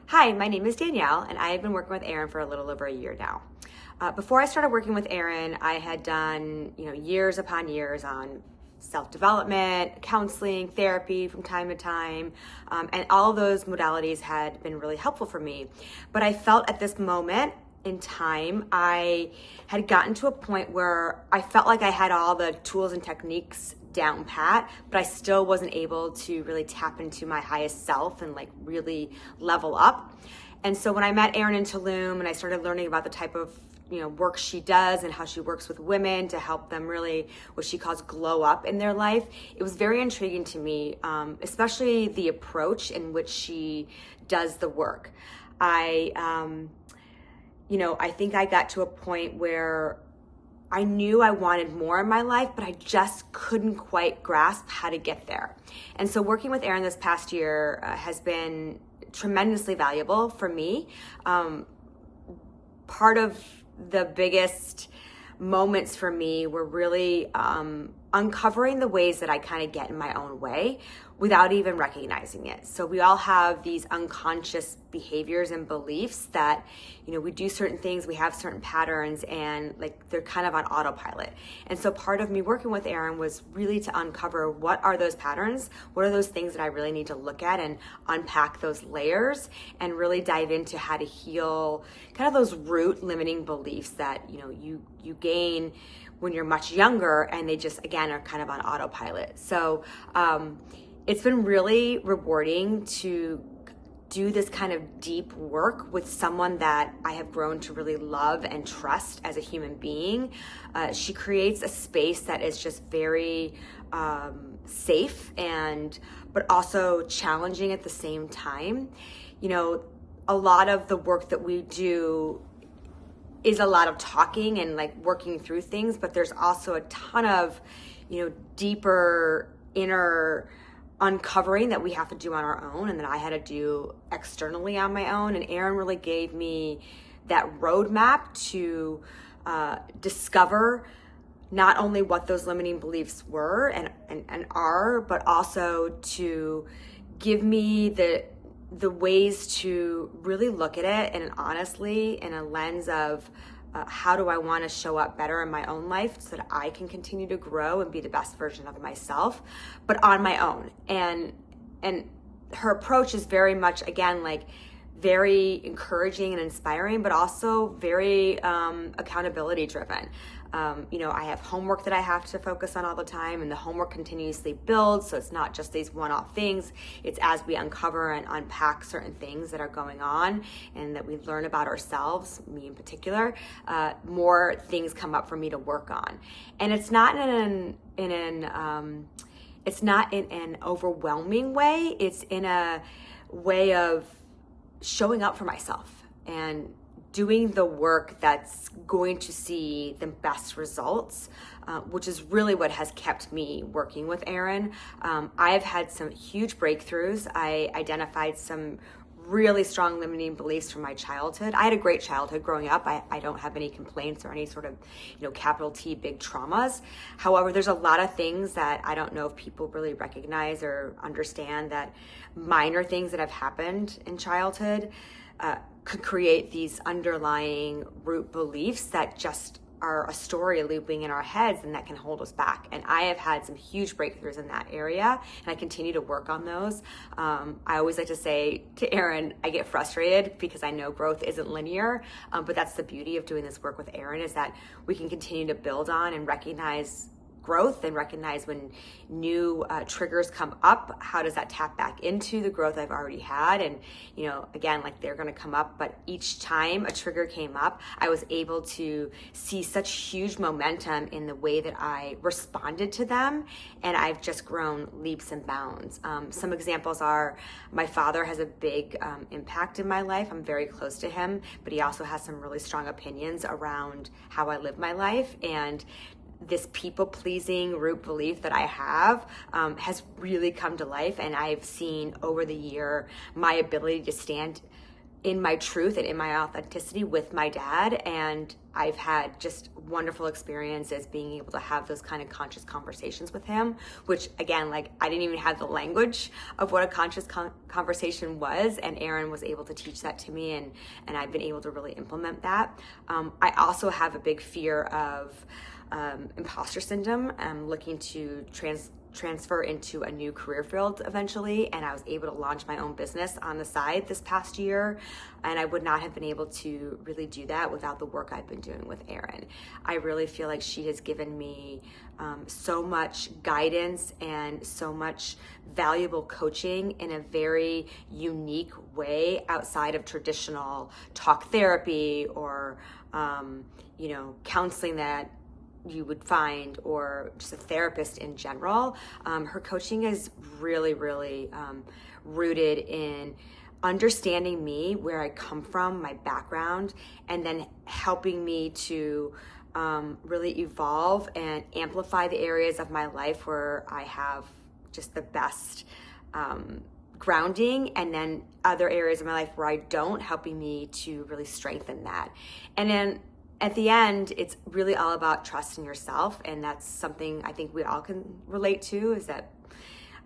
Hi, my name is Danielle, and I have been working with Aaron for a little over a year now. Before I started working with Aaron, I had done, years upon years on self-development, counseling, therapy from time to time, and all of those modalities had been really helpful for me. But I felt at this moment in time, I had gotten to a point where I felt like I had all the tools and techniques down pat, but I still wasn't able to really tap into my highest self and really level up. And so when I met Erin in Tulum and I started learning about the type of work she does and how she works with women to help them really what she calls glow up in their life, it was very intriguing to me, especially the approach in which she does the work. I think I got to a point where I knew I wanted more in my life, but I just couldn't quite grasp how to get there. And so working with Erin this past year has been tremendously valuable for me. Part of the biggest moments for me were really uncovering the ways that I kind of get in my own way without even recognizing it. So we all have these unconscious behaviors and beliefs that, we do certain things, we have certain patterns, and they're kind of on autopilot. And so part of me working with Erin was really to uncover what are those patterns, what are those things that I really need to look at and unpack those layers and really dive into how to heal kind of those root limiting beliefs that, you gain when you're much younger and they just, again, are kind of on autopilot. So it's been really rewarding to do this kind of deep work with someone that I have grown to really love and trust as a human being. She creates a space that is just very safe but also challenging at the same time. A lot of the work that we do is a lot of talking and working through things, but there's also a ton of, deeper inner uncovering that we have to do on our own and that I had to do externally on my own. And Erin really gave me that roadmap to discover not only what those limiting beliefs were and are, but also to give me the ways to really look at it and honestly in a lens of how do I want to show up better in my own life so that I can continue to grow and be the best version of myself, but on my own. And her approach is very much, again, very encouraging and inspiring, but also very accountability driven. I have homework that I have to focus on all the time, and the homework continuously builds. So it's not just these one-off things. It's as we uncover and unpack certain things that are going on and that we learn about ourselves, me in particular, more things come up for me to work on. And it's not it's not in an overwhelming way. It's in a way of showing up for myself and doing the work that's going to see the best results, which is really what has kept me working with Erin. I've had some huge breakthroughs. I identified some really strong limiting beliefs from my childhood. I had a great childhood growing up. I don't have any complaints or any sort of, capital T big traumas. However, there's a lot of things that I don't know if people really recognize or understand, that minor things that have happened in childhood could create these underlying root beliefs that just are a story looping in our heads and that can hold us back. And I have had some huge breakthroughs in that area, and I continue to work on those. I always like to say to Erin, I get frustrated because I know growth isn't linear, but that's the beauty of doing this work with Erin, is that we can continue to build on and recognize growth and recognize when new triggers come up, how does that tap back into the growth I've already had? And, again, they're going to come up, but each time a trigger came up, I was able to see such huge momentum in the way that I responded to them. And I've just grown leaps and bounds. Some examples are, my father has a big impact in my life. I'm very close to him, but he also has some really strong opinions around how I live my life. And this people-pleasing root belief that I have has really come to life, and I've seen over the year my ability to stand in my truth and in my authenticity with my dad. And I've had just wonderful experiences being able to have those kind of conscious conversations with him, which again, like I didn't even have the language of what a conscious conversation was. And Aaron was able to teach that to me, and I've been able to really implement that. I also have a big fear of imposter syndrome. I'm looking to transfer into a new career field eventually, and I was able to launch my own business on the side this past year, and I would not have been able to really do that without the work I've been doing with Erin. I really feel like she has given me so much guidance and so much valuable coaching in a very unique way outside of traditional talk therapy or counseling that you would find, or just a therapist in general. Her coaching is really, really rooted in understanding me, where I come from, my background, and then helping me to really evolve and amplify the areas of my life where I have just the best grounding, and then other areas of my life where I don't, helping me to really strengthen that. And then at the end, it's really all about trusting yourself, and that's something I think we all can relate to, is that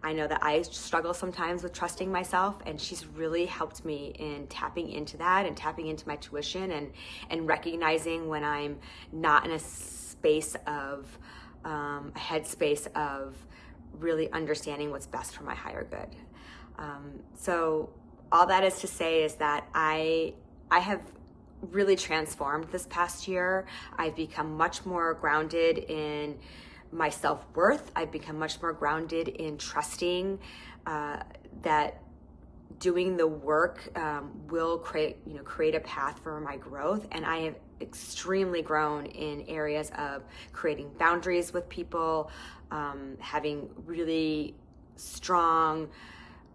I know that I struggle sometimes with trusting myself, and she's really helped me in tapping into that and tapping into my tuition and recognizing when I'm not in a space of, a headspace of really understanding what's best for my higher good. So all that is to say is that I have really transformed this past year. I've become much more grounded in my self-worth. I've become much more grounded in trusting that doing the work will create a path for my growth. And I have extremely grown in areas of creating boundaries with people, having really strong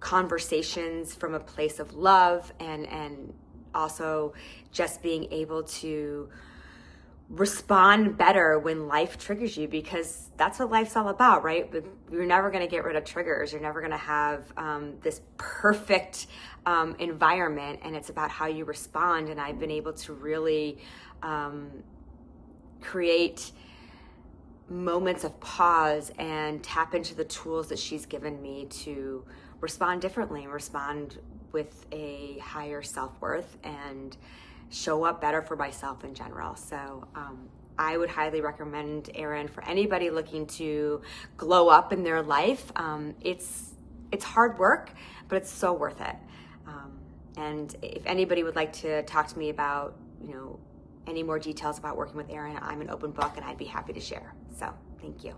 conversations from a place of love, and also just being able to respond better when life triggers you, because that's what life's all about, right? You're never going to get rid of triggers. You're never going to have this perfect environment, and it's about how you respond. And I've been able to really create moments of pause and tap into the tools that she's given me to respond differently and respond with a higher self-worth and show up better for myself in general. So I would highly recommend Erin for anybody looking to glow up in their life. It's hard work, but it's so worth it. And if anybody would like to talk to me about, any more details about working with Erin, I'm an open book, and I'd be happy to share. So thank you.